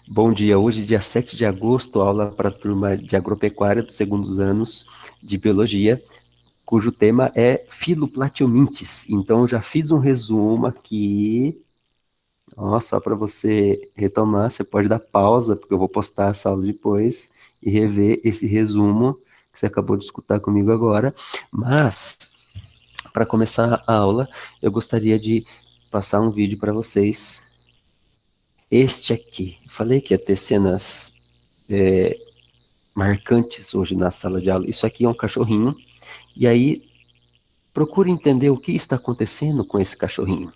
Bom dia, hoje, dia 7 de agosto, aula para a turma de agropecuária dos segundos anos de biologia, cujo tema é Filoplateomintes. Então, eu já fiz um resumo aqui, ó, só para você retomar, você pode dar pausa, porque eu vou postar essa aula depois e rever esse resumo que você acabou de escutar comigo agora. Mas, para começar a aula, eu gostaria de passar um vídeo para vocês. Este aqui, falei que ia ter cenas marcantes hoje na sala de aula. Isso aqui é um cachorrinho, e aí procure entender o que está acontecendo com esse cachorrinho.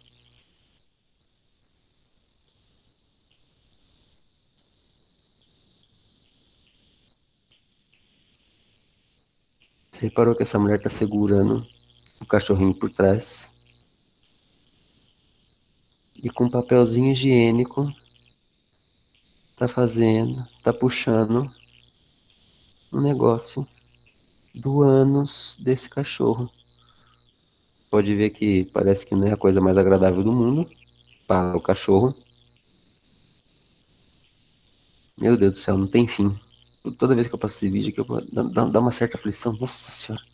Você reparou que essa mulher está segurando o cachorrinho por trás e com um papelzinho higiênico tá fazendo, tá puxando um negócio do ânus desse cachorro. Pode ver que parece que não é a coisa mais agradável do mundo para o cachorro. Meu Deus do céu, não tem fim. Toda vez que eu passo esse vídeo aqui, dá uma certa aflição. Nossa senhora.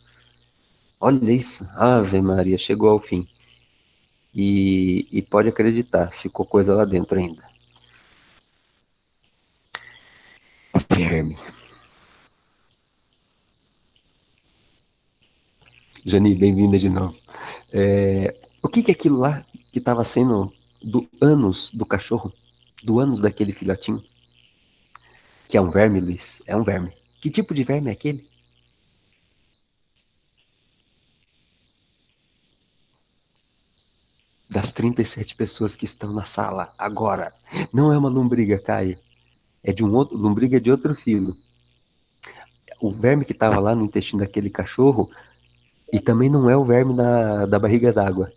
Olha isso. Ave Maria, chegou ao fim. E pode acreditar, ficou coisa lá dentro ainda. Verme. Jani, bem-vinda de novo. O que é aquilo lá que estava sendo do ânus do cachorro? Do ânus daquele filhotinho? Que é um verme, Luiz? É um verme. Que tipo de verme é aquele? Das 37 pessoas que estão na sala agora. Não é uma lombriga, Caio. É de um outro, lombriga de outro filo. O verme que estava lá no intestino daquele cachorro, e também não é o verme da barriga d'água.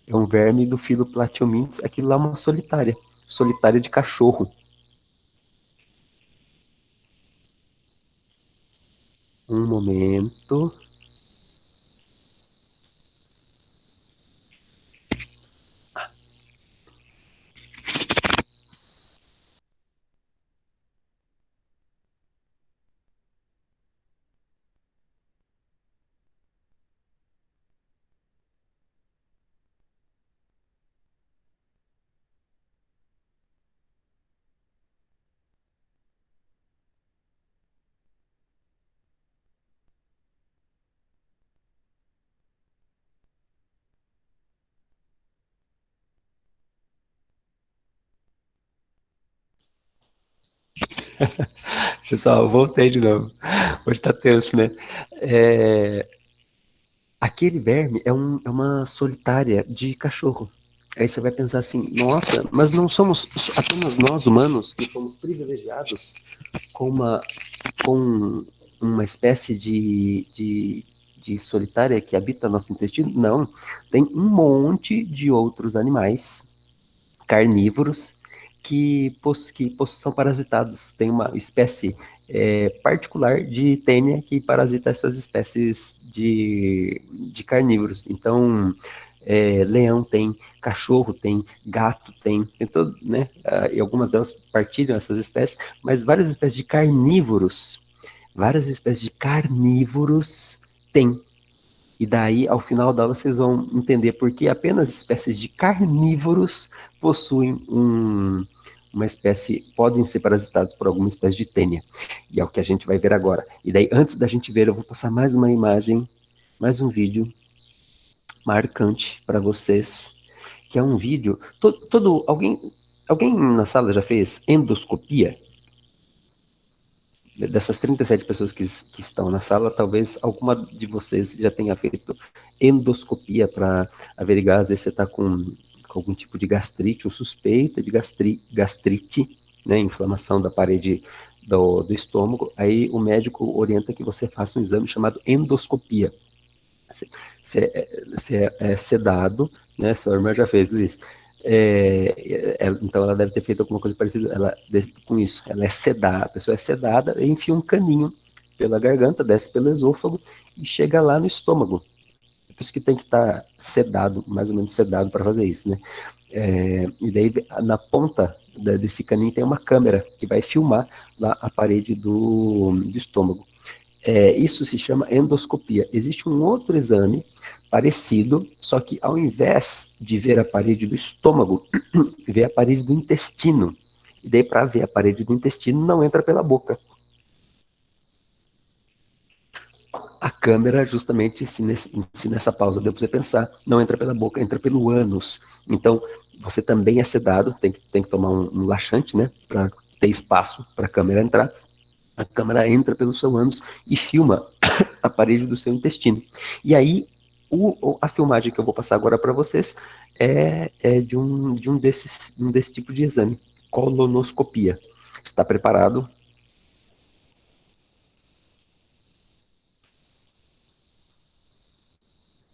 É um verme do filo Platyomintes. Aquilo lá é uma solitária. Solitária de cachorro. Um momento. Pessoal, voltei de novo. Hoje tá tenso, né? É, aquele verme é uma solitária de cachorro. Aí você vai pensar assim, nossa, mas não somos apenas nós humanos que fomos privilegiados com com uma espécie de solitária que habita nosso intestino? Não. Tem um monte de outros animais carnívoros que são parasitados. Tem uma espécie particular de tênia que parasita essas espécies de carnívoros. Então, leão tem, cachorro tem, gato tem todo, né? E algumas delas partilham essas espécies, mas várias espécies de carnívoros têm. E daí, ao final da aula, vocês vão entender por que apenas espécies de carnívoros possuem uma espécie, podem ser parasitados por alguma espécie de tênia. E é o que a gente vai ver agora. E daí, antes da gente ver, eu vou passar mais uma imagem, mais um vídeo marcante para vocês, que é um vídeo. Alguém na sala já fez endoscopia? Dessas 37 pessoas que estão na sala, talvez alguma de vocês já tenha feito endoscopia para averiguar, às vezes você está com algum tipo de gastrite ou suspeita de gastrite, né, inflamação da parede do estômago, aí o médico orienta que você faça um exame chamado endoscopia. Você é sedado, né? Sua irmã já fez, Luiz. Então ela deve ter feito alguma coisa parecida com isso. Ela é sedada, a pessoa é sedada e enfia um caninho pela garganta, desce pelo esôfago e chega lá no estômago. É por isso que tem que estar sedado, mais ou menos sedado para fazer isso, né? E daí na ponta desse caninho tem uma câmera que vai filmar lá a parede do estômago. Isso se chama endoscopia. Existe um outro exame parecido, só que ao invés de ver a parede do estômago, vê a parede do intestino. E daí, para ver a parede do intestino, não entra pela boca. A câmera, justamente, se nessa pausa deu para você pensar, não entra pela boca, entra pelo ânus. Então, você também é sedado, tem que tomar um laxante, né, para ter espaço para a câmera entrar. A câmera entra pelo seu ânus e filma a parede do seu intestino. E aí, a filmagem que eu vou passar agora para vocês é um desse tipo de exame, colonoscopia. Está preparado?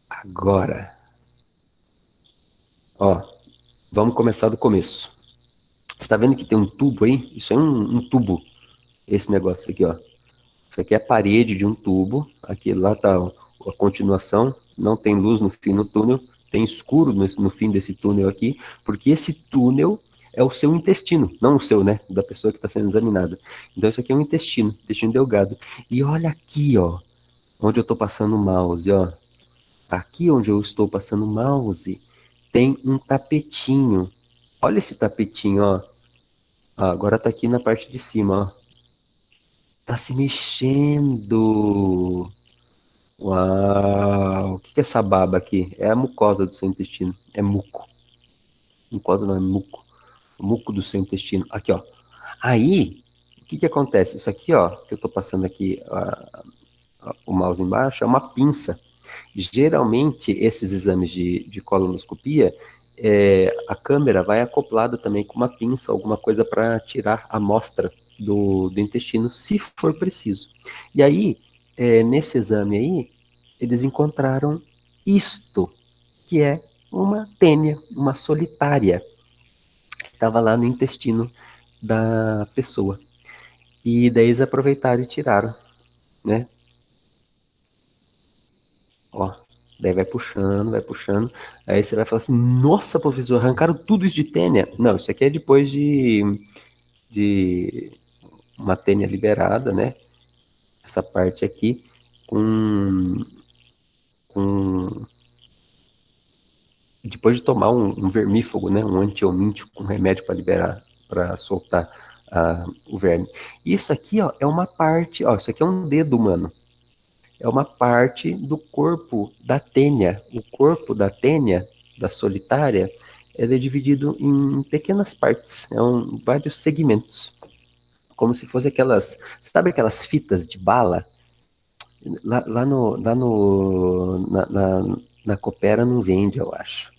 Agora, ó, vamos começar do começo. Você está vendo que tem um tubo aí? Isso é um tubo, esse negócio aqui, ó. Isso aqui é a parede de um tubo. Aqui lá está a continuação. Não tem luz no fim do túnel. Tem escuro no fim desse túnel aqui, porque esse túnel é o seu intestino, não o seu, né? Da pessoa que está sendo examinada. Então isso aqui é um intestino delgado. E olha aqui, ó, onde eu estou passando o mouse, ó. Aqui onde eu estou passando o mouse tem um tapetinho. Olha esse tapetinho, ó. Agora tá aqui na parte de cima, ó. Tá se mexendo. Uau! O que que é essa baba aqui? É a mucosa do seu intestino. É muco. Mucosa não é muco. O muco do seu intestino. Aqui, ó. Aí, o que que acontece? Isso aqui, ó, que eu tô passando aqui, o mouse embaixo, é uma pinça. Geralmente, esses exames de colonoscopia, a câmera vai acoplada também com uma pinça, alguma coisa para tirar a amostra do intestino, se for preciso. E aí, nesse exame aí, eles encontraram isto, que é uma tênia, uma solitária, que estava lá no intestino da pessoa. E daí eles aproveitaram e tiraram, né? Ó, daí vai puxando, vai puxando. Aí você vai falar assim: nossa, professor, arrancaram tudo isso de tênia. Não, isso aqui é depois de uma tênia liberada, né? Essa parte aqui, com, com depois de tomar um vermífugo, né? Um antiomíntico, um remédio para liberar, para soltar o verme. Isso aqui, ó, é uma parte, ó, isso aqui é um dedo humano. É uma parte do corpo da tênia. O corpo da tênia, da solitária, ele é dividido em pequenas partes, vários segmentos, como se fosse aquelas, sabe aquelas fitas de bala? Na Coopera não vende, eu acho.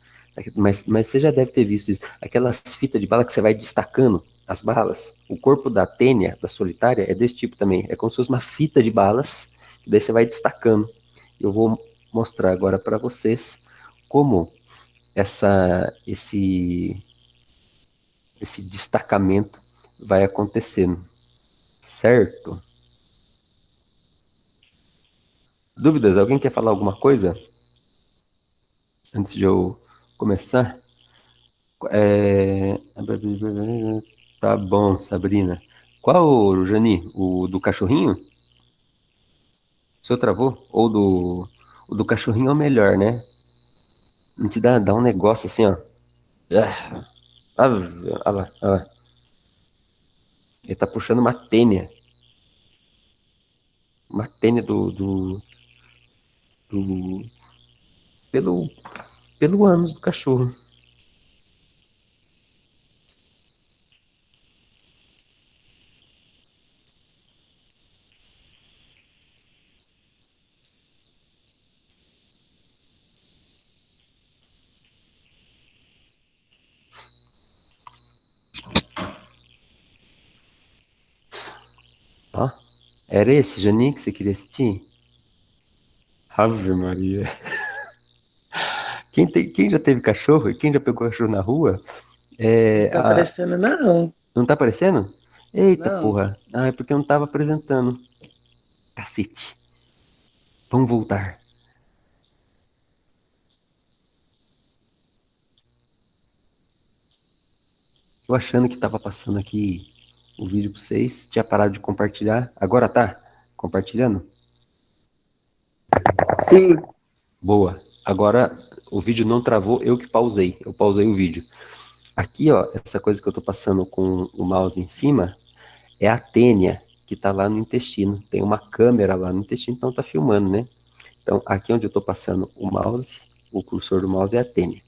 Mas você já deve ter visto isso. Aquelas fitas de bala que você vai destacando as balas. O corpo da tênia, da solitária, é desse tipo também. É como se fosse uma fita de balas, que daí você vai destacando. Eu vou mostrar agora para vocês como esse destacamento vai acontecendo, certo? Dúvidas? Alguém quer falar alguma coisa antes de eu começar? É... Tá bom, Sabrina. Qual, Jani? O do cachorrinho? O seu travou? O do cachorrinho é o melhor, né? Não te dá um negócio assim, ó. Ah, olha lá, olha lá. Ele tá puxando uma tênia. Uma tênia do- pelo, pelo ânus do cachorro. Ó. Era esse, Jani, que você queria assistir? Ave Maria. Quem já teve cachorro e quem já pegou cachorro na rua, Não é, tá a, aparecendo, não. não tá aparecendo? Eita Não. porra. Ah, é porque eu não tava apresentando. Cacete. Vamos voltar. Eu achando que tava passando aqui o vídeo pra vocês, tinha parado de compartilhar. Agora tá compartilhando? Sim, Boa. Agora o vídeo não travou, eu que pausei. Eu pausei o vídeo. Aqui, ó, essa coisa que eu tô passando com o mouse em cima é a tênia que tá lá no intestino. Tem uma câmera lá no intestino, então tá filmando, né? Então, aqui onde eu tô passando o mouse, o cursor do mouse é a tênia.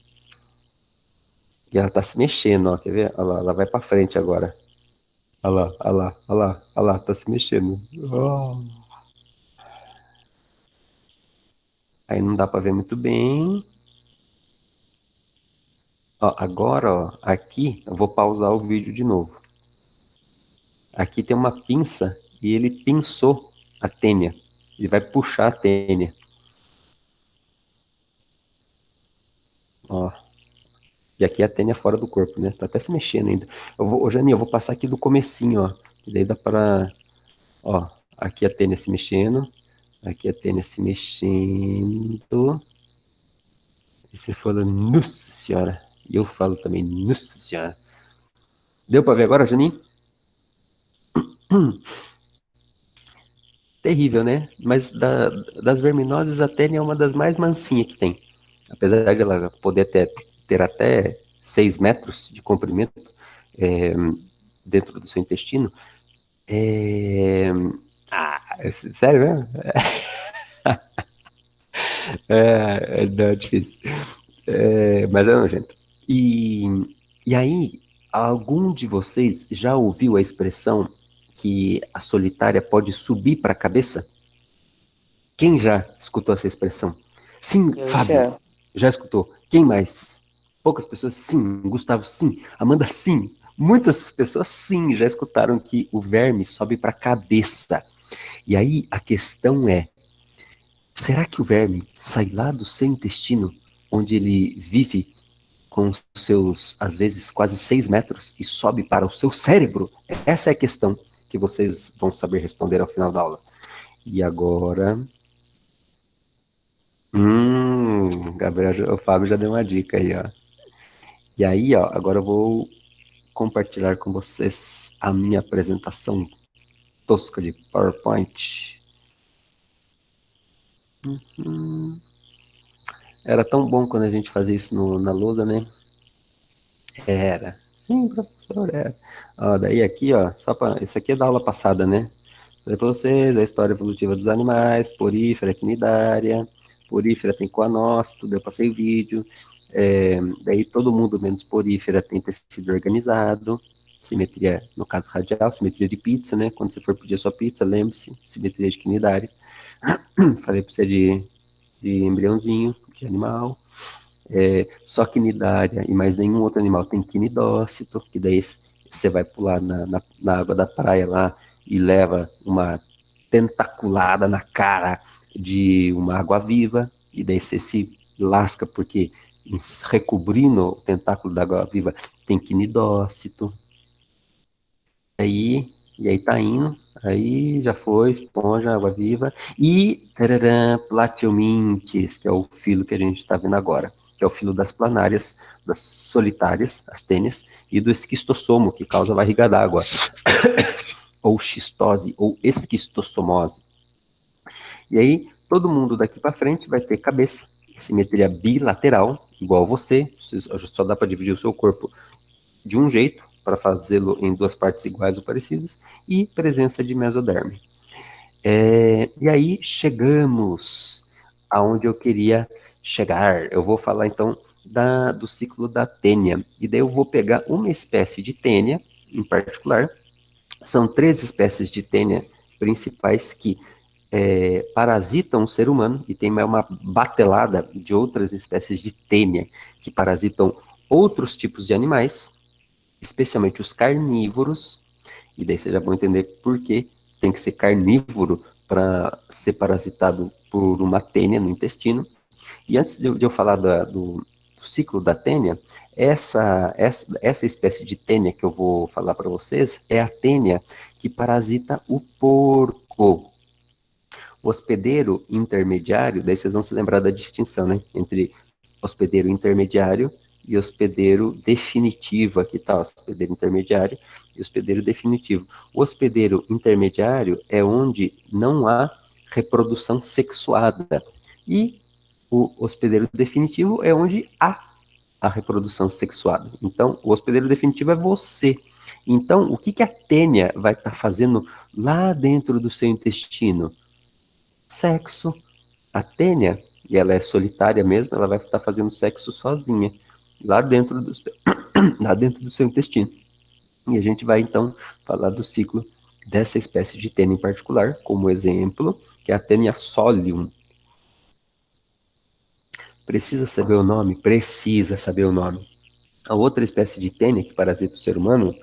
E ela tá se mexendo, ó, quer ver? Olha lá, ela vai pra frente agora. Olha lá, olha lá, olha lá, olha lá, tá se mexendo. Oh. Aí não dá pra ver muito bem. Ó, agora, ó, aqui eu vou pausar o vídeo de novo. Aqui tem uma pinça e ele pinçou a tênia. Ele vai puxar a tênia. Ó. E aqui a tênia fora do corpo, né? Tá até se mexendo ainda. Ô, Janinho, eu vou passar aqui do comecinho, ó. Que daí dá pra... Ó, aqui a tênia se mexendo. Aqui a tênia se mexendo. E você fala, nossa senhora. E eu falo também, nossa senhora. Deu pra ver agora, Janinho? Terrível, né? Mas das verminoses, a tênia é uma das mais mansinhas que tem. Apesar de ela poder ter até 6 metros de comprimento é, dentro do seu intestino. É... Ah, sério mesmo? Não, é difícil. Mas é nojento. E aí, algum de vocês já ouviu a expressão que a solitária pode subir para a cabeça? Quem já escutou essa expressão? Sim, eu Fábio, já. já escutou. Quem mais? Poucas pessoas, sim. Gustavo, sim. Amanda, sim. Muitas pessoas, sim, já escutaram que o verme sobe para a cabeça. E aí a questão é: será que o verme sai lá do seu intestino, onde ele vive com seus, às vezes, quase 6 metros e sobe para o seu cérebro? Essa é a questão que vocês vão saber responder ao final da aula. E agora. O Fábio já deu uma dica aí, ó. E aí, ó, agora eu vou compartilhar com vocês a minha apresentação tosca de PowerPoint. Era tão bom quando a gente fazia isso na lousa, né? Era. Sim, professor, era. Ó, daí aqui, ó, só para. Isso aqui é da aula passada, né? Falei para vocês a história evolutiva dos animais, porífera, quinidária. Porífera tem coanócito, eu passei o vídeo. Daí todo mundo, menos porífera, tem tecido organizado. Simetria, no caso radial, simetria de pizza, né? Quando você for pedir a sua pizza, lembre-se, simetria de quinidária. Falei para você de embriãozinho, de animal. Só quinidária e mais nenhum outro animal tem quinidócito, que daí você vai pular na água da praia lá e leva uma tentaculada na cara de uma água-viva, e daí você se lasca porque recobrindo o tentáculo da água-viva tem quinidócito. E aí tá indo, aí já foi, esponja, água-viva, e tararã, plateumintes, que é o filo que a gente está vendo agora, que é o filo das planárias, das solitárias, as tênias, e do esquistossomo, que causa barriga d'água, ou xistose, ou esquistossomose. E aí, todo mundo daqui para frente vai ter cabeça, simetria bilateral, igual você, só dá para dividir o seu corpo de um jeito, para fazê-lo em duas partes iguais ou parecidas, e presença de mesoderme. E aí chegamos aonde eu queria chegar. Eu vou falar então do ciclo da tênia. E daí eu vou pegar uma espécie de tênia em particular. São 3 espécies de tênia principais que parasitam o ser humano, e tem uma batelada de outras espécies de tênia que parasitam outros tipos de animais, especialmente os carnívoros, e daí vocês já vão entender por que tem que ser carnívoro para ser parasitado por uma tênia no intestino. E antes de eu falar do ciclo da tênia, essa espécie de tênia que eu vou falar para vocês é a tênia que parasita o porco. O hospedeiro intermediário, daí vocês vão se lembrar da distinção, né, entre hospedeiro intermediário e hospedeiro definitivo. Aqui está, hospedeiro intermediário e hospedeiro definitivo. O hospedeiro intermediário é onde não há reprodução sexuada. E o hospedeiro definitivo é onde há a reprodução sexuada. Então, o hospedeiro definitivo é você. Então, o que, que a tênia vai estar fazendo lá dentro do seu intestino? Sexo. A tênia, e ela é solitária mesmo, ela vai estar fazendo sexo sozinha, lá dentro do, lá dentro do seu intestino. E a gente vai, então, falar do ciclo dessa espécie de tênia em particular, como exemplo, que é a tênia solium. Precisa saber o nome? Precisa saber o nome. A outra espécie de tênia que parasita o ser humano,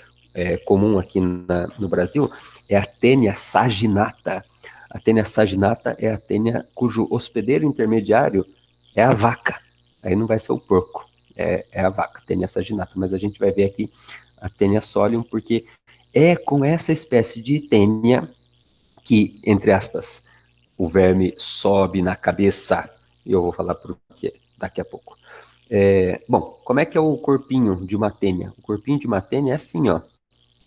comum aqui no Brasil, é a tênia saginata. A tênia saginata é a tênia cujo hospedeiro intermediário é a vaca. Aí não vai ser o porco, é a vaca, tênia saginata. Mas a gente vai ver aqui a tênia solium, porque é com essa espécie de tênia que, entre aspas, o verme sobe na cabeça. E eu vou falar por quê daqui a pouco. Bom, como é que é o corpinho de uma tênia? O corpinho de uma tênia é assim, ó,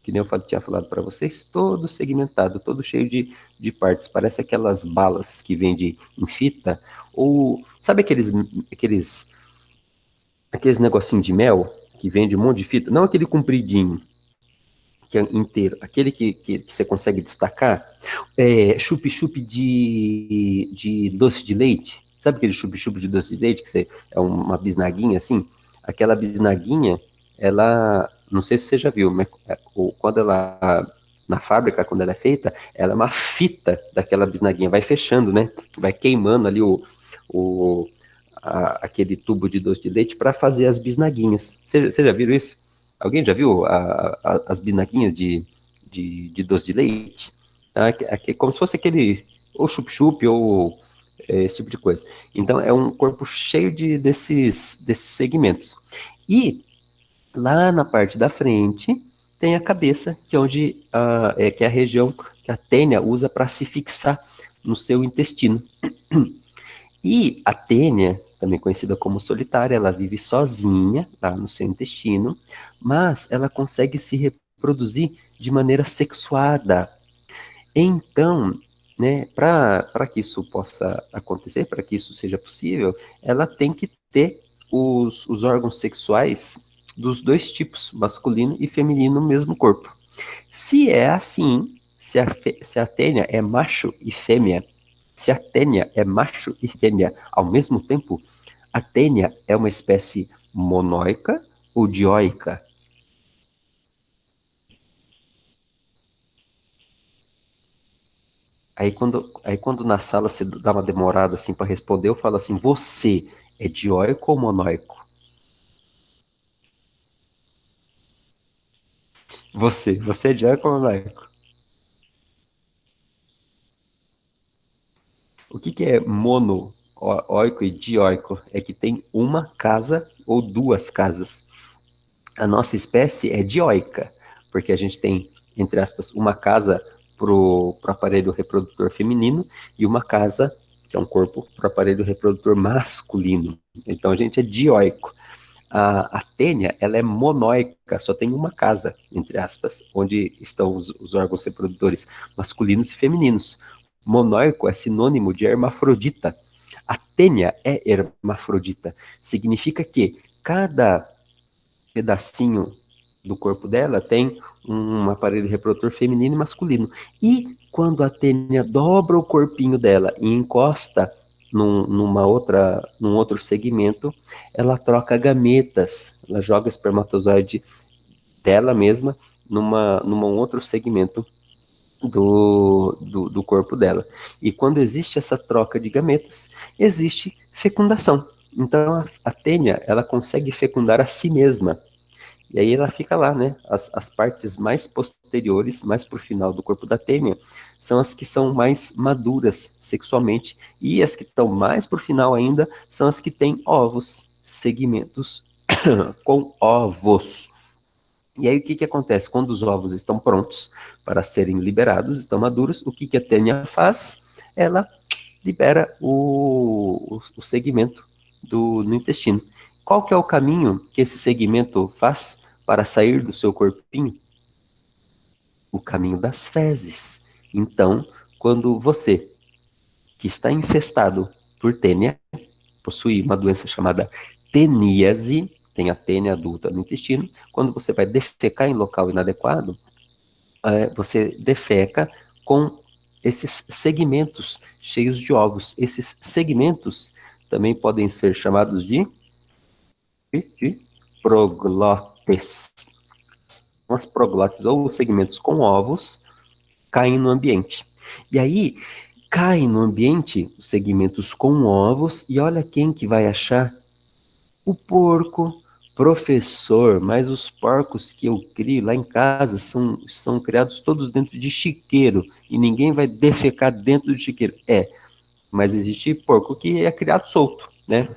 que nem eu tinha falado para vocês, todo segmentado, todo cheio de partes. Parece aquelas balas que vende em fita, ou sabe aqueles negocinho de mel que vende um monte de fita? Não aquele compridinho, que é inteiro, aquele que você consegue destacar, chup-chup de doce de leite. Sabe aquele chup-chup de doce de leite, que você, é uma bisnaguinha assim? Aquela bisnaguinha, ela, não sei se você já viu, mas quando ela, na fábrica, quando ela é feita, ela é uma fita daquela bisnaguinha, vai fechando, né? Vai queimando ali o, aquele tubo de doce de leite para fazer as bisnaguinhas. Você já viu isso? Alguém já viu as bisnaguinhas de doce de leite? Aqui, como se fosse aquele, ou chup-chup, ou esse tipo de coisa. Então, é um corpo cheio desses segmentos. E lá na parte da frente tem a cabeça, que é onde que é a região que a tênia usa para se fixar no seu intestino. E a tênia, também conhecida como solitária, ela vive sozinha lá no seu intestino, mas ela consegue se reproduzir de maneira sexuada. Então, né, para que isso possa acontecer, para que isso seja possível, ela tem que ter os órgãos sexuais dos dois tipos, masculino e feminino, no mesmo corpo. Se é assim, se a tênia é macho e fêmea, se a tênia é macho e fêmea ao mesmo tempo, a tênia é uma espécie monóica ou dioica? Aí quando na sala você dá uma demorada assim para responder, eu falo assim: você é dioico ou monóico? Você é dioico ou monóico? O que é monoico e dioico? É que tem uma casa ou duas casas. A nossa espécie é dioica, porque a gente tem, entre aspas, uma casa pro aparelho reprodutor feminino e uma casa, que é um corpo, pro aparelho reprodutor masculino. Então a gente é dioico. A tênia, ela é monóica, só tem uma casa, entre aspas, onde estão os órgãos reprodutores masculinos e femininos. Monóico é sinônimo de hermafrodita. A tênia é hermafrodita. Significa que cada pedacinho do corpo dela tem um aparelho reprodutor feminino e masculino. E quando a tênia dobra o corpinho dela e encosta num outro segmento, ela troca gametas, ela joga espermatozoide dela mesma num outro segmento do corpo dela. E quando existe essa troca de gametas, existe fecundação. Então a tênia, ela consegue fecundar a si mesma. E aí ela fica lá, né? As partes mais posteriores, mais pro final do corpo da tênia, são as que são mais maduras sexualmente. E as que estão mais pro final ainda são as que têm ovos, segmentos com ovos. E aí o que acontece? Quando os ovos estão prontos para serem liberados, estão maduros, o que a tênia faz? Ela libera o segmento no intestino. Qual que é o caminho que esse segmento faz para sair do seu corpinho? O caminho das fezes. Então, quando você, que está infestado por tênia, possui uma doença chamada teníase, tem a tênia adulta no intestino, quando você vai defecar em local inadequado, você defeca com esses segmentos cheios de ovos. Esses segmentos também podem ser chamados de proglotes. As proglotes ou segmentos com ovos caem no ambiente. E aí, caem no ambiente os segmentos com ovos, e olha quem que vai achar: o porco. Professor, mas os porcos que eu crio lá em casa são criados todos dentro de chiqueiro e ninguém vai defecar dentro do chiqueiro. Mas existe porco que é criado solto, né?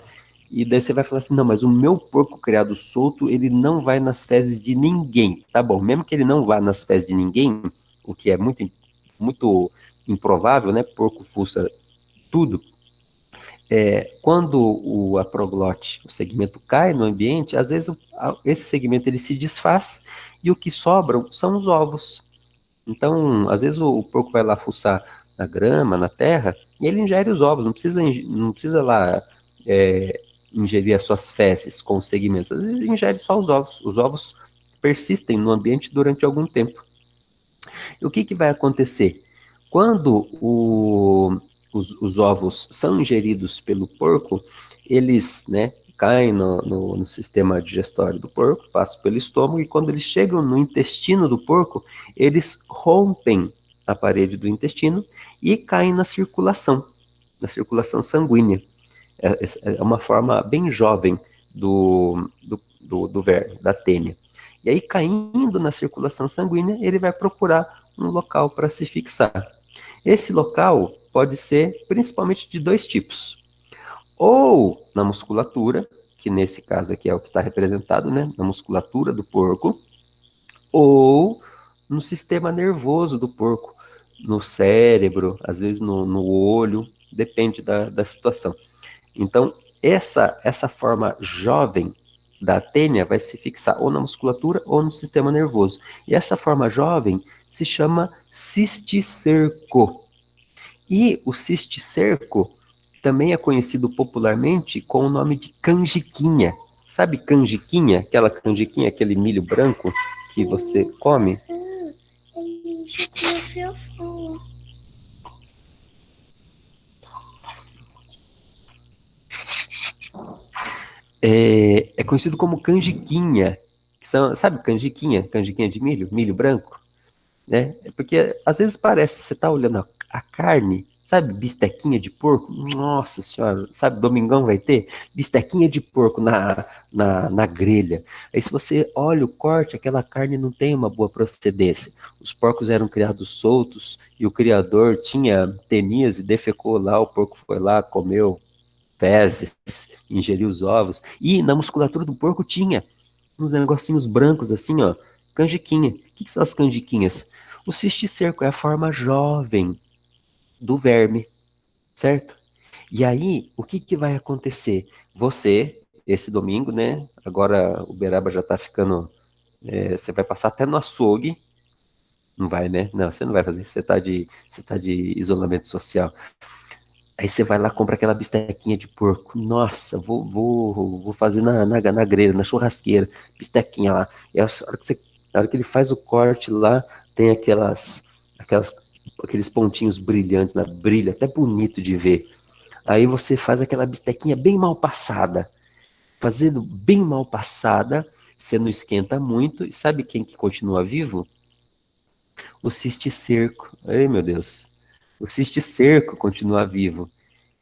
E daí você vai falar assim: não, mas o meu porco criado solto, ele não vai nas fezes de ninguém. Tá bom, mesmo que ele não vá nas fezes de ninguém, o que é muito improvável, né? Porco fuça tudo. Quando a proglote, o segmento cai no ambiente, às vezes esse segmento ele se desfaz e o que sobram são os ovos. Então, às vezes o porco vai lá fuçar na grama, na terra, e ele ingere os ovos, não precisa lá ingerir as suas fezes com os segmentos, às vezes ingere só os ovos. Os ovos persistem no ambiente durante algum tempo. E o que, que vai acontecer? Quando os ovos são ingeridos pelo porco, eles, né, caem no sistema digestório do porco, passam pelo estômago, e quando eles chegam no intestino do porco, eles rompem a parede do intestino e caem na circulação sanguínea. É uma forma bem jovem do verme, da tênia. E aí, caindo na circulação sanguínea, ele vai procurar um local para se fixar. Esse local pode ser principalmente de dois tipos: ou na musculatura, que nesse caso aqui é o que está representado, né, na musculatura do porco, ou no sistema nervoso do porco, no cérebro, às vezes no olho, depende da situação. Então, essa forma jovem da tênia vai se fixar ou na musculatura ou no sistema nervoso. E essa forma jovem se chama cisticerco. E o cisticerco também é conhecido popularmente com o nome de canjiquinha. Sabe canjiquinha? Aquela canjiquinha, aquele milho branco que você come? É conhecido como canjiquinha. Sabe canjiquinha? Canjiquinha de milho? Milho branco? Né? Porque às vezes parece, você tá olhando a carne, sabe, bistequinha de porco, nossa senhora, sabe, domingão vai ter bistequinha de porco na grelha. Aí se você olha o corte, aquela carne não tem uma boa procedência. Os porcos eram criados soltos e o criador tinha tenias e defecou lá, o porco foi lá, comeu fezes, ingeriu os ovos, e na musculatura do porco tinha uns negocinhos brancos assim, ó, canjiquinha. O que são as canjiquinhas? O cisticerco é a forma jovem do verme, certo? E aí, o que que vai acontecer? Você, esse domingo, né? Agora o Beraba já tá ficando. Você vai passar até no açougue. Não vai, né? Não, você não vai fazer. Você tá de isolamento social. Aí você vai lá, compra aquela bistequinha de porco. Nossa, vou fazer na grelha, na churrasqueira, bistequinha lá. E a hora que ele faz o corte lá, tem aquelas, aqueles pontinhos brilhantes, né? Brilha, até bonito de ver. Aí você faz aquela bistequinha bem mal passada. Fazendo bem mal passada, você não esquenta muito. E sabe quem que continua vivo? O cisticerco. Ai, meu Deus. O cisticerco continua vivo.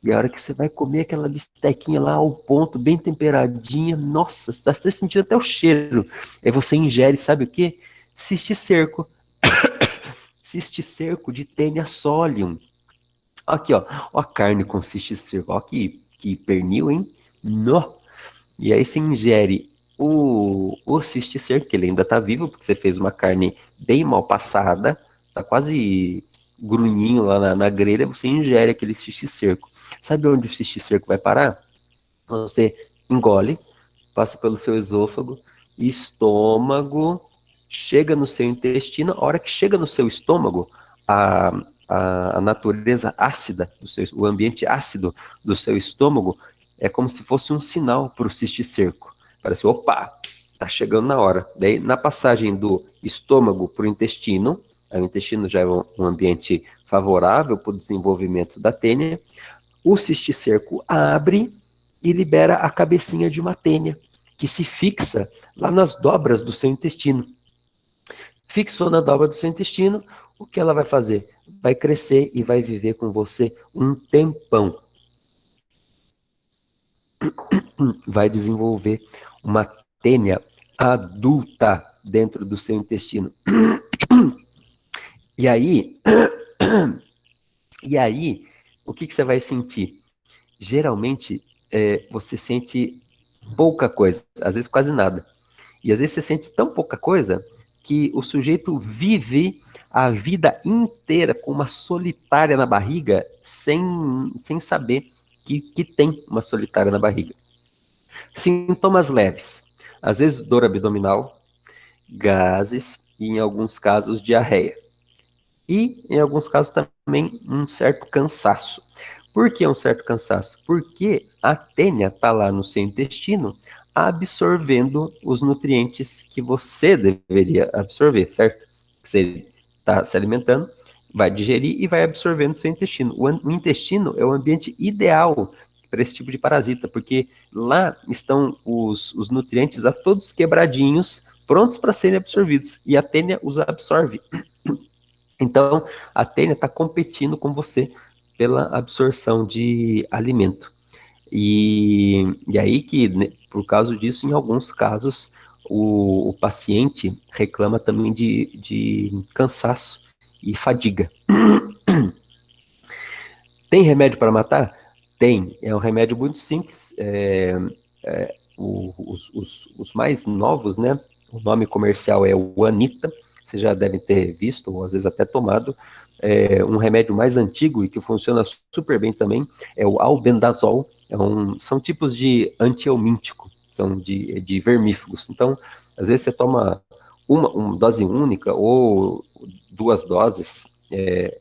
E a hora que você vai comer aquela bistequinha lá ao ponto, bem temperadinha, nossa, você está sentindo até o cheiro. Aí você ingere, sabe o quê? Cisticerco. Cisticerco de Taenia solium. Aqui, ó. Ó a carne com cisticerco. Ó que pernil, hein? No. E aí você ingere o cisticerco, que ele ainda tá vivo, porque você fez uma carne bem mal passada, tá quase grunhinho lá na grelha, você ingere aquele cisticerco. Sabe onde o cisticerco vai parar? Você engole, passa pelo seu esôfago, estômago, chega no seu intestino. A hora que chega no seu estômago, a, a natureza ácida, o ambiente ácido do seu estômago é como se fosse um sinal para o cisticerco. Parece, opa, tá chegando na hora. Daí, na passagem do estômago para o intestino já é um ambiente favorável para o desenvolvimento da tênia, o cisticerco abre e libera a cabecinha de uma tênia, que se fixa lá nas dobras do seu intestino. Fixou na dobra do seu intestino, o que ela vai fazer? Vai crescer e vai viver com você um tempão. Vai desenvolver uma tênia adulta dentro do seu intestino. E aí, o que você vai sentir? Geralmente, você sente pouca coisa, às vezes quase nada. E às vezes você sente tão pouca coisa que o sujeito vive a vida inteira com uma solitária na barriga sem saber que tem uma solitária na barriga. Sintomas leves. Às vezes dor abdominal, gases e, em alguns casos, diarreia. E, em alguns casos, também um certo cansaço. Por que um certo cansaço? Porque a tênia está lá no seu intestino absorvendo os nutrientes que você deveria absorver, certo? Você está se alimentando, vai digerir e vai absorvendo o seu intestino. O intestino é o ambiente ideal para esse tipo de parasita, porque lá estão os nutrientes a todos quebradinhos, prontos para serem absorvidos, e a tênia os absorve. Então, a tênia está competindo com você pela absorção de alimento. E aí que, né, por causa disso, em alguns casos, o paciente reclama também de cansaço e fadiga. Tem remédio para matar? Tem. É um remédio muito simples. Os mais novos, né? O nome comercial é o Anita. Você já deve ter visto, ou às vezes até tomado. Um remédio mais antigo e que funciona super bem também é o albendazol. São tipos de antihelmíntico, são de vermífugos. Então, às vezes você toma uma dose única ou duas doses,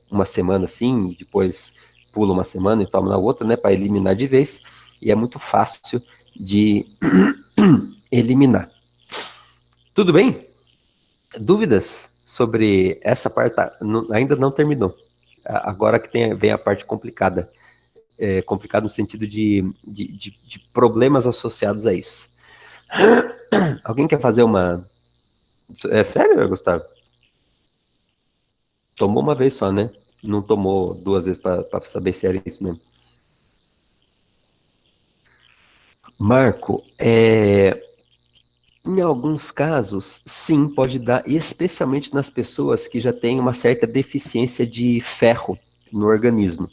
uma semana assim, depois pula uma semana e toma na outra, né, para eliminar de vez. E é muito fácil de eliminar. Tudo bem? Dúvidas sobre essa parte? Ainda não terminou. Agora que vem a parte complicada. Complicado no sentido de problemas associados a isso. Alguém quer fazer uma. É sério, Gustavo? Tomou uma vez só, né? Não tomou duas vezes para saber se era isso mesmo. Marco, em alguns casos, sim, pode dar, especialmente nas pessoas que já têm uma certa deficiência de ferro no organismo.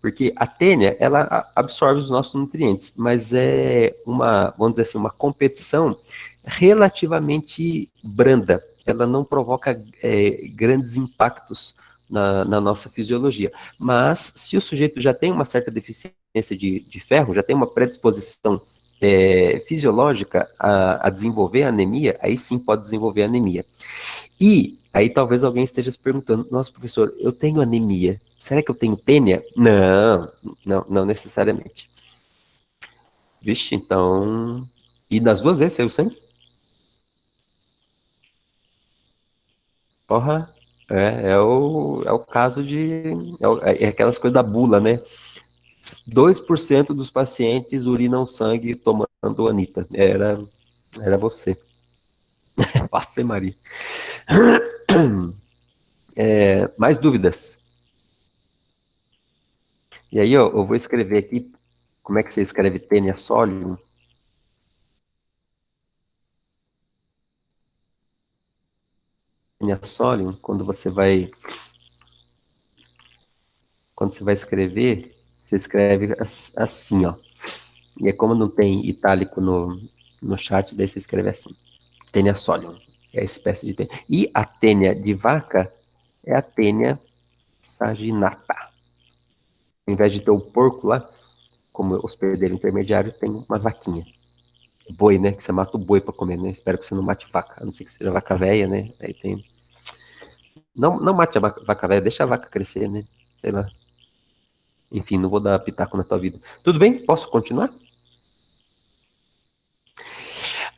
Porque a tênia, ela absorve os nossos nutrientes, mas é vamos dizer assim, uma competição relativamente branda. Ela não provoca grandes impactos na nossa fisiologia. Mas, se o sujeito já tem uma certa deficiência de ferro, já tem uma predisposição fisiológica a desenvolver anemia, aí sim pode desenvolver anemia. E aí talvez alguém esteja se perguntando, nossa, professor, eu tenho anemia, será que eu tenho tênia? Não, não necessariamente. Vixe, então... E das duas vezes saiu sangue? Porra, é o caso de... É aquelas coisas da bula, né? 2% dos pacientes urinam sangue tomando Anitta. Era você. Ave Maria. Mais dúvidas? E aí, ó, eu vou escrever aqui como é que você escreve tênia solium. Tênia solium, quando você vai escrever, você escreve assim, ó. E é como não tem itálico no chat, daí você escreve assim. Tênia solium, é a espécie de tênia. E a tênia de vaca é a tênia saginata. Ao invés de ter o porco lá, como hospedeiro intermediário, tem uma vaquinha. Boi, né? Que você mata o boi pra comer, né? Espero que você não mate vaca, a não ser que seja vaca velha, né? Aí tem. Não, não mate a vaca velha, deixa a vaca crescer, né? Sei lá. Enfim, não vou dar pitaco na tua vida. Tudo bem? Posso continuar?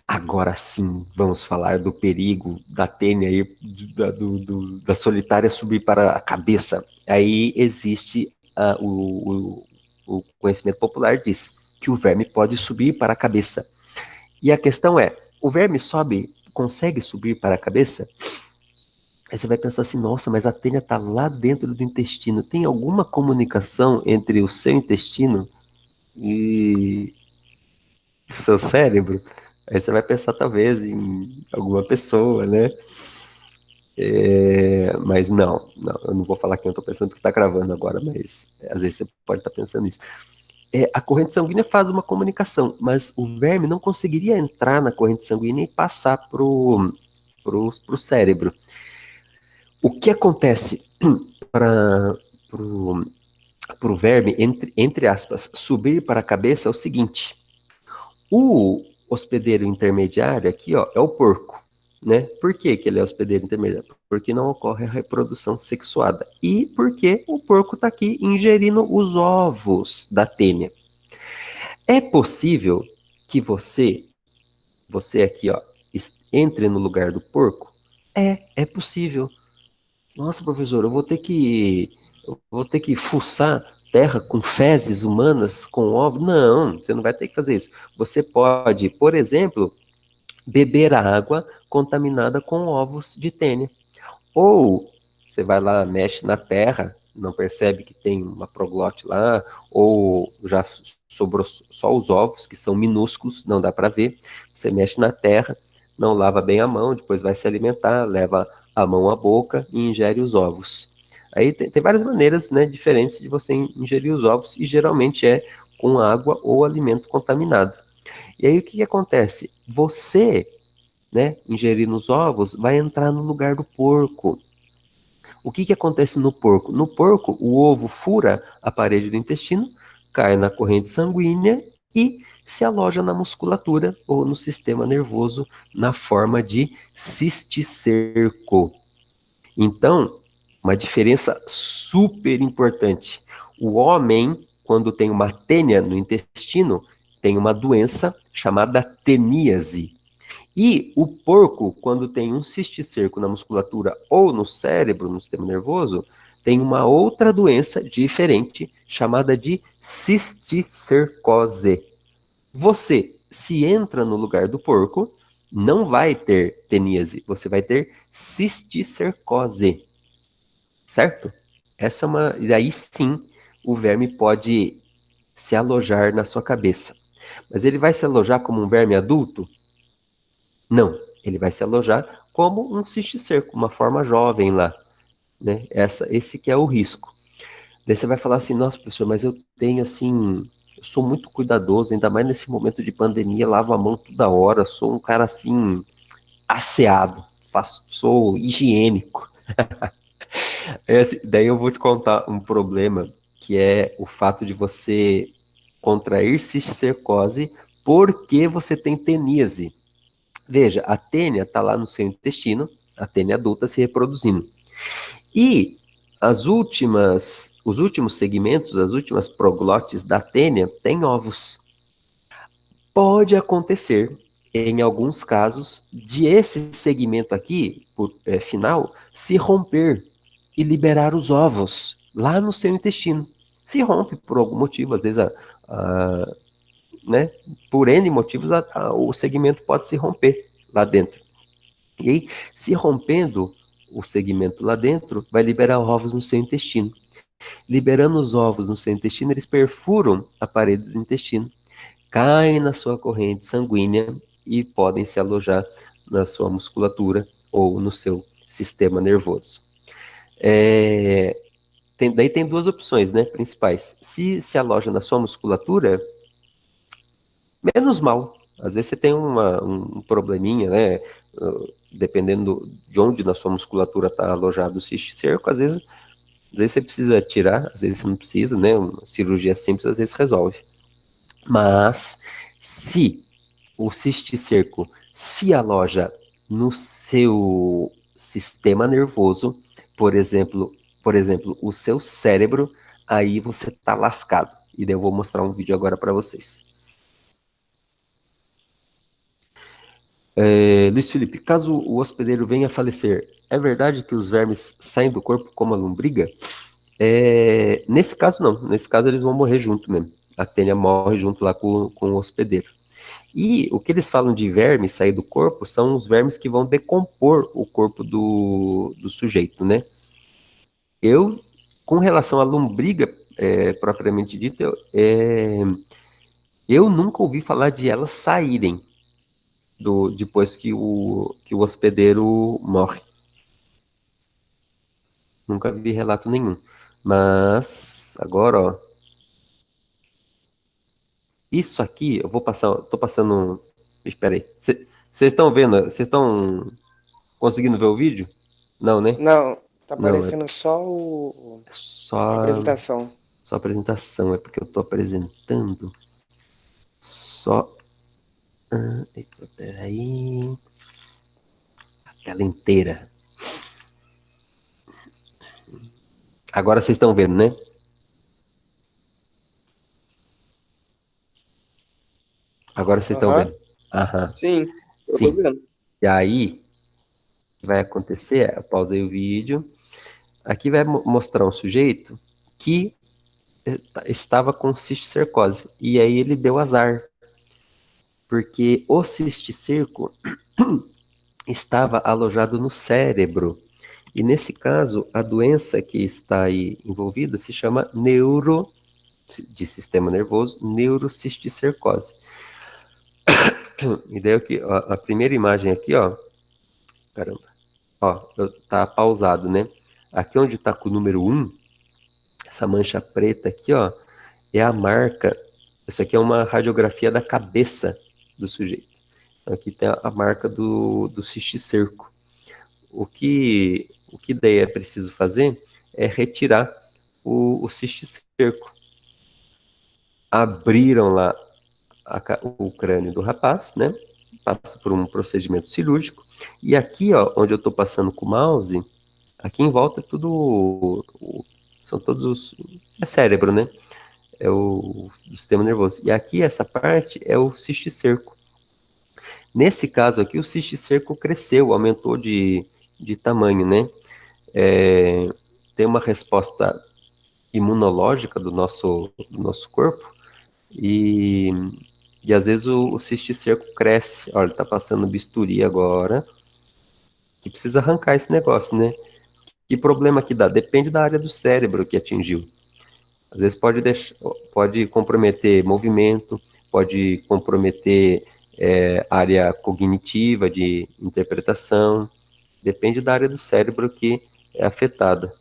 Agora sim, vamos falar do perigo da tênia aí, da solitária subir para a cabeça. Aí existe o conhecimento popular diz que o verme pode subir para a cabeça. E a questão é, o verme sobe, consegue subir para a cabeça? Aí você vai pensar assim, nossa, mas a tênia está lá dentro do intestino. Tem alguma comunicação entre o seu intestino e o seu cérebro? Aí você vai pensar talvez em alguma pessoa, né? Mas não, não, eu não vou falar quem eu estou pensando porque está gravando agora, mas às vezes você pode estar pensando nisso. A corrente sanguínea faz uma comunicação, mas o verme não conseguiria entrar na corrente sanguínea e passar pro cérebro. O que acontece para o verme, entre aspas, subir para a cabeça é o seguinte: o hospedeiro intermediário aqui, ó, é o porco, né? Por que que ele é hospedeiro intermediário? Porque não ocorre a reprodução sexuada. E porque o porco está aqui ingerindo os ovos da tênia. É possível que você aqui, ó, entre no lugar do porco? É possível. Nossa, professor, eu vou ter que fuçar terra com fezes humanas, com ovos? Não, você não vai ter que fazer isso. Você pode, por exemplo, beber a água contaminada com ovos de tênia. Ou você vai lá, mexe na terra, não percebe que tem uma proglote lá, ou já sobrou só os ovos, que são minúsculos, não dá para ver. Você mexe na terra, não lava bem a mão, depois vai se alimentar, leva a mão à boca e ingere os ovos. Aí tem várias maneiras, né, diferentes de você ingerir os ovos, e geralmente é com água ou alimento contaminado. E aí o que acontece? Você, né, ingerindo os ovos, vai entrar no lugar do porco. O que acontece no porco? No porco, o ovo fura a parede do intestino, cai na corrente sanguínea e se aloja na musculatura ou no sistema nervoso na forma de cisticerco. Então, uma diferença super importante. O homem, quando tem uma tênia no intestino, tem uma doença chamada teníase. E o porco, quando tem um cisticerco na musculatura ou no cérebro, no sistema nervoso, tem uma outra doença diferente chamada de cisticercose. Você, se entra no lugar do porco, não vai ter teníase, você vai ter cisticercose, certo? Essa é uma. E aí sim, o verme pode se alojar na sua cabeça. Mas ele vai se alojar como um verme adulto? Não, ele vai se alojar como um cisticerco, uma forma jovem lá, né? Esse que é o risco. Daí você vai falar assim, nossa, professor, mas eu tenho assim, eu sou muito cuidadoso, ainda mais nesse momento de pandemia, lavo a mão toda hora, sou um cara assim, asseado, sou higiênico. Daí eu vou te contar um problema, que é o fato de você contrair cisticercose porque você tem teníase. Veja, a tênia está lá no seu intestino, a tênia adulta se reproduzindo. E os últimos segmentos, as últimas proglotes da tênia têm ovos. Pode acontecer, em alguns casos, de esse segmento aqui, final, se romper e liberar os ovos lá no seu intestino. Se rompe por algum motivo, às vezes né, por N motivos o segmento pode se romper lá dentro. E aí, se rompendo o segmento lá dentro, vai liberar ovos no seu intestino. Liberando os ovos no seu intestino, eles perfuram a parede do intestino, caem na sua corrente sanguínea e podem se alojar na sua musculatura ou no seu sistema nervoso. Daí tem duas opções, né, principais. Se aloja na sua musculatura, menos mal. Às vezes você tem um probleminha, né? Dependendo de onde na sua musculatura está alojado o cisticerco, às vezes você precisa tirar, às vezes você não precisa, né? Uma cirurgia simples às vezes resolve. Mas se o cisticerco se aloja no seu sistema nervoso, por exemplo, o seu cérebro, aí você tá lascado. E daí eu vou mostrar um vídeo agora para vocês. Luiz Felipe, caso o hospedeiro venha a falecer, é verdade que os vermes saem do corpo como a lombriga? Nesse caso, não. Nesse caso, eles vão morrer junto mesmo. A tênia morre junto lá com o hospedeiro. E o que eles falam de vermes sair do corpo são os vermes que vão decompor o corpo do sujeito, né? Eu, com relação à lombriga, propriamente dita, eu nunca ouvi falar de elas saírem depois que o hospedeiro morre. Nunca vi relato nenhum. Mas, agora, ó, isso aqui, eu vou passar, tô passando. Espera aí. Vocês estão vendo? Vocês estão conseguindo ver o vídeo? Não, né? Não, tá Não, aparecendo só a só, apresentação. só apresentação. É porque eu tô apresentando só. Eita, peraí. A tela inteira. Agora vocês estão vendo, né? Agora vocês estão Aham, vendo. Aham. sim, eu tô Sim. vendo. E aí, o que vai acontecer? Eu pausei o vídeo. Aqui vai mostrar um sujeito que estava com cisticercose. E aí ele deu azar, porque o cisticerco estava alojado no cérebro. E nesse caso, a doença que está aí envolvida se chama de sistema nervoso, neurocisticercose. E daí aqui, ó, a primeira imagem aqui, ó, caramba, ó, tá pausado, né? Aqui onde tá com o número um, essa mancha preta aqui, ó, é a marca. Isso aqui é uma radiografia da cabeça do sujeito. Então, aqui tem a marca do cisticerco. O que daí é preciso fazer é retirar o cisticerco. Abriram lá o crânio do rapaz, né? Passa por um procedimento cirúrgico. E aqui, ó, onde eu estou passando com o mouse, aqui em volta é tudo. São todos os. É cérebro, né? É o sistema nervoso. E aqui, essa parte é o cisticerco. Nesse caso aqui, o cisticerco cresceu, aumentou de tamanho, né? É, tem uma resposta imunológica do nosso corpo e, e às vezes o cisticerco cresce. Olha, ele tá passando bisturi agora, que precisa arrancar esse negócio, né? Que problema que dá? Depende da área do cérebro que atingiu. Às vezes pode comprometer movimento, pode comprometer área cognitiva de interpretação, depende da área do cérebro que é afetada.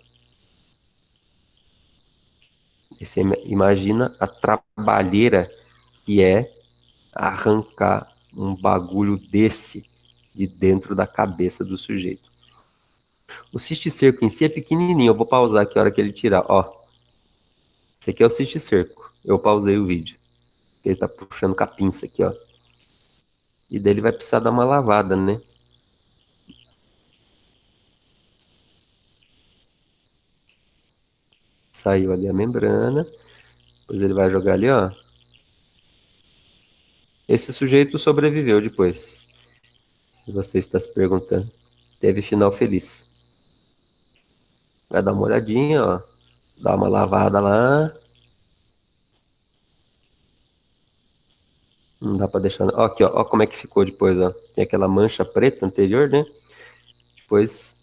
E você imagina a trabalheira que é arrancar um bagulho desse de dentro da cabeça do sujeito. O cisticerco em si é pequenininho, eu vou pausar aqui a hora que ele tirar. Ó, esse aqui é o cisticerco. Eu pausei o vídeo. Ele tá puxando com a pinça aqui, ó. E daí ele vai precisar dar uma lavada, né? Saiu ali a membrana. Depois ele vai jogar ali, ó. Esse sujeito sobreviveu depois. Se você está se perguntando. Teve final feliz. Vai dar uma olhadinha, ó. Dá uma lavada lá. Não dá pra deixar. Ó, aqui, ó. Ó como é que ficou depois, ó. Tem aquela mancha preta anterior, né? Depois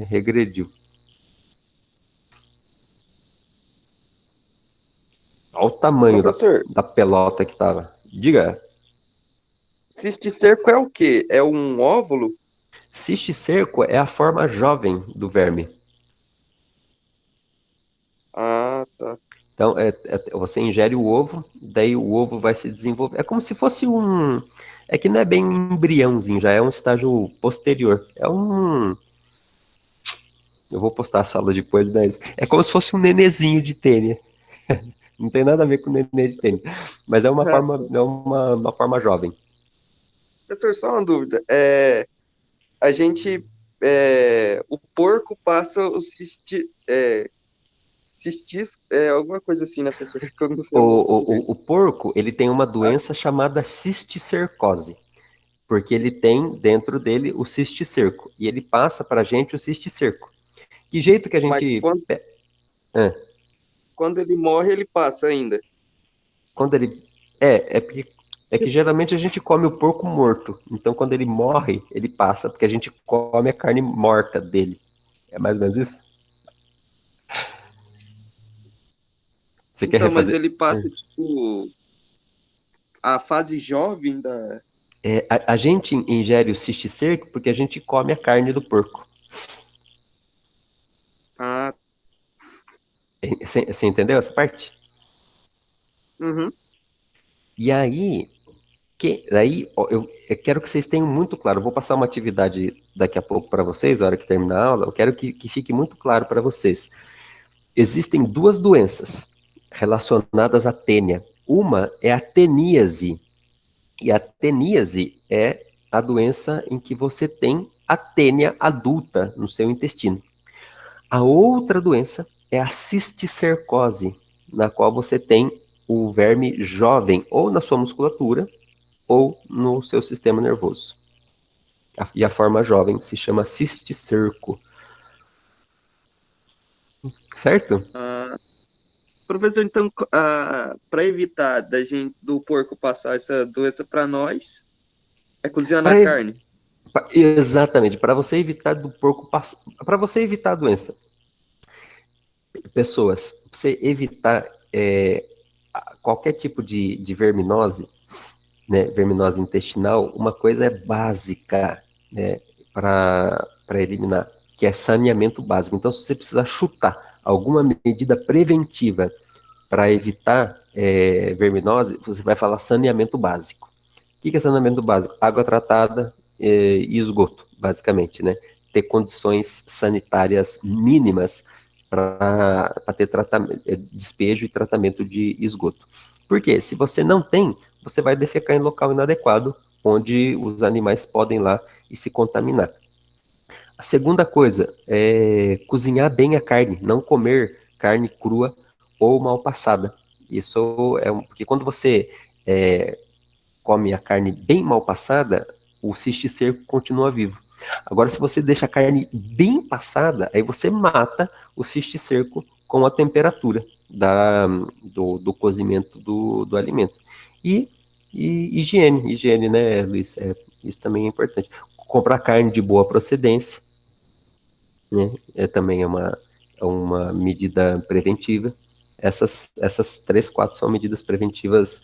regrediu. Olha o tamanho da, Professor, da pelota que tava. Diga. cisticerco é o quê? É um óvulo? Cisticerco é a forma jovem do verme. Ah, tá. Então, você ingere o ovo, daí o ovo vai se desenvolver. É como se fosse um. É que não é bem um embriãozinho, já é um estágio posterior. É um. Eu vou postar a sala depois, mas é como se fosse um nenezinho de tênis. Não tem nada a ver com nenê de tênis. Mas é uma forma jovem. Professor, só uma dúvida. A gente, o porco passa o cistis, alguma coisa assim, né, professor? Que eu não sei O, o nome direito. o porco, ele tem uma Ah, doença chamada cisticercose, porque ele tem dentro dele o cisticerco, e ele passa para a gente o cisticerco. Que jeito que a mas gente... Ah, quando ele morre, ele passa ainda. quando ele... É que geralmente a gente come o porco morto, então quando ele morre, ele passa, porque a gente come a carne morta dele. É mais ou menos isso? Você quer Então, mas refazer? ele passa, tipo, a fase jovem da. A gente ingere o cisticerco porque a gente come a carne do porco. Ah, Você entendeu essa parte? uhum. E aí, ó, eu quero que vocês tenham muito claro. Eu vou passar uma atividade daqui a pouco para vocês, na hora que terminar a aula. Eu quero que fique muito claro para vocês. Existem duas doenças relacionadas à tênia. Uma é a teníase. E a teníase é a doença em que você tem a tênia adulta no seu intestino. A outra doença é a cisticercose, na qual você tem o verme jovem ou na sua musculatura ou no seu sistema nervoso. E a forma jovem se chama cisticerco, certo? Ah, professor, então, para evitar do porco passar essa doença para nós, é cozinhar na Pra, carne. exatamente, para você evitar do porco passar, para você evitar a doença, pessoas, pra você evitar qualquer tipo de verminose, né, verminose intestinal, uma coisa é básica, né, para eliminar, que é saneamento básico. Então, se você precisar chutar alguma medida preventiva para evitar verminose, você vai falar saneamento básico. O que é saneamento básico? Água tratada e esgoto, basicamente, né? Ter condições sanitárias mínimas para ter despejo e tratamento de esgoto. Porque se você não tem, você vai defecar em local inadequado, onde os animais podem ir lá e se contaminar. A segunda coisa é cozinhar bem a carne, não comer carne crua ou mal passada. Isso porque quando você é, come a carne bem mal passada, o cisticerco continua vivo. Agora, se você deixa a carne bem passada, aí você mata o cisticerco com a temperatura do cozimento do alimento. E, higiene, né, Luiz? Isso também é importante. Comprar carne de boa procedência, né? Também é uma medida preventiva. Essas três, quatro são medidas preventivas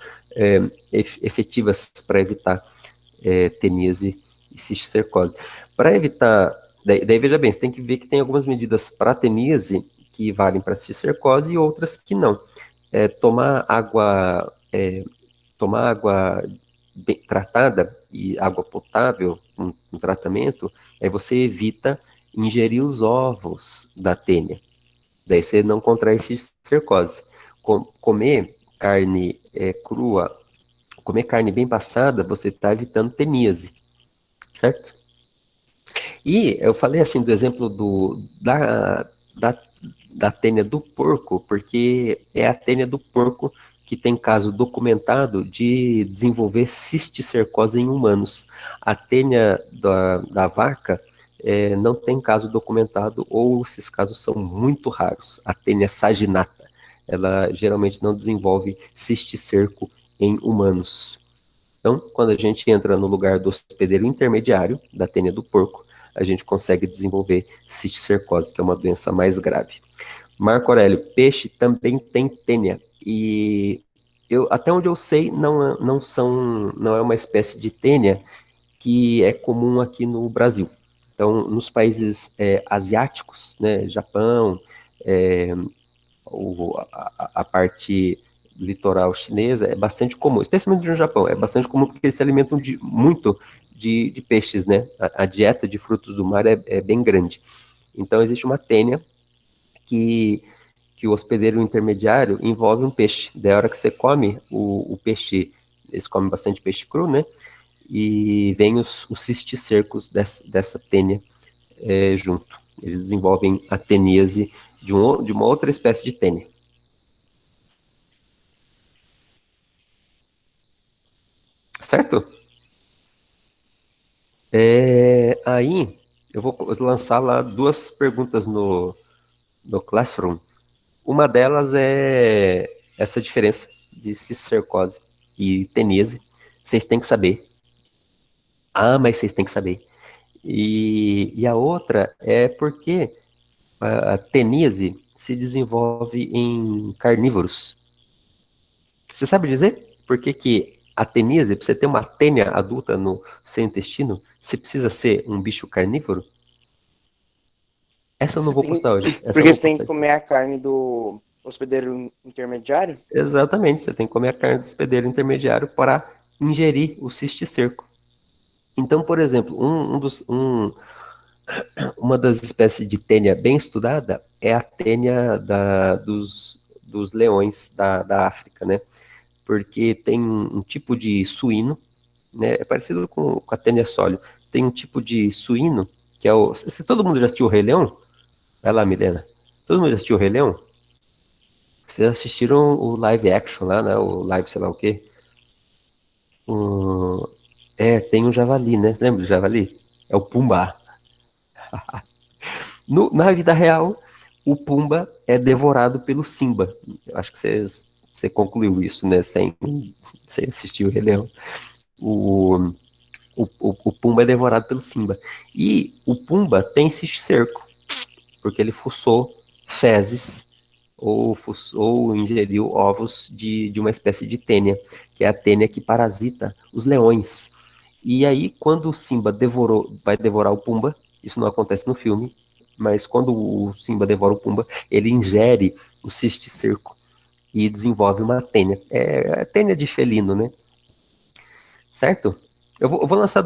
efetivas para evitar teníase e cisticercose. Para evitar, daí veja bem, você tem que ver que tem algumas medidas para teníase que valem para cisticercose e outras que não. Tomar água bem tratada e água potável, um tratamento, aí você evita ingerir os ovos da tênia. Daí você não contrai cisticercose. Comer carne crua, comer carne bem passada, você está evitando teníase, certo? E eu falei assim do exemplo da, da tênia do porco, porque é a tênia do porco que tem caso documentado de desenvolver cisticercose em humanos. A tênia da vaca não tem caso documentado, ou esses casos são muito raros. A tênia saginata, ela geralmente não desenvolve cisticerco em humanos. Então, quando a gente entra no lugar do hospedeiro intermediário, da tênia do porco, a gente consegue desenvolver cisticercose, que é uma doença mais grave. Marco Aurélio, peixe também tem tênia. E até onde eu sei, não é uma espécie de tênia que é comum aqui no Brasil. Então, nos países asiáticos, né, Japão, é, a parte litoral chinesa é bastante comum, especialmente no Japão, é bastante comum porque eles se alimentam muito de peixes, né? A dieta de frutos do mar é bem grande. Então existe uma tênia que que o hospedeiro intermediário envolve um peixe. Da hora que você come o peixe, eles comem bastante peixe cru, né? E vem os cisticercos dessa tênia junto. Eles desenvolvem a teníase de uma outra espécie de tênia. Certo? Aí, eu vou lançar lá duas perguntas no Classroom. Uma delas é essa diferença de cisticercose e teníase. Vocês têm que saber. Ah, mas vocês têm que saber. E a outra é porque a teníase se desenvolve em carnívoros. Você sabe dizer por que que a teníase, para você ter uma tênia adulta no seu intestino, você precisa ser um bicho carnívoro? Essa eu não Você vou tem, postar hoje. Essa eu porque vou você tem que postar. comer a carne do hospedeiro intermediário? Exatamente, você tem que comer a carne do hospedeiro intermediário para ingerir o cisticerco. Então, por exemplo, uma das espécies de tênia bem estudada é a tênia dos leões da África, né? Porque tem um tipo de suíno, né? É parecido com a tênia sólio. Tem um tipo de suíno que é o. Se todo mundo já assistiu o Rei Leão, vai lá, Milena. Todo mundo já assistiu o Rei Leão? Vocês assistiram o live action lá, né? O live sei lá o quê? Tem um javali, né? Lembra do javali? É o Pumba. Na vida real, o Pumba é devorado pelo Simba. Eu acho que você concluiu isso, né? Sem assistir o Rei Leão. O, o Pumba é devorado pelo Simba. E o Pumba tem cisticerco, porque ele fuçou fezes ou ingeriu ovos de uma espécie de tênia, que é a tênia que parasita os leões. E aí, quando o Simba vai devorar o Pumba, isso não acontece no filme, mas quando o Simba devora o Pumba, ele ingere o cisticerco e desenvolve uma tênia. É a tênia de felino, né? Certo? Eu vou lançar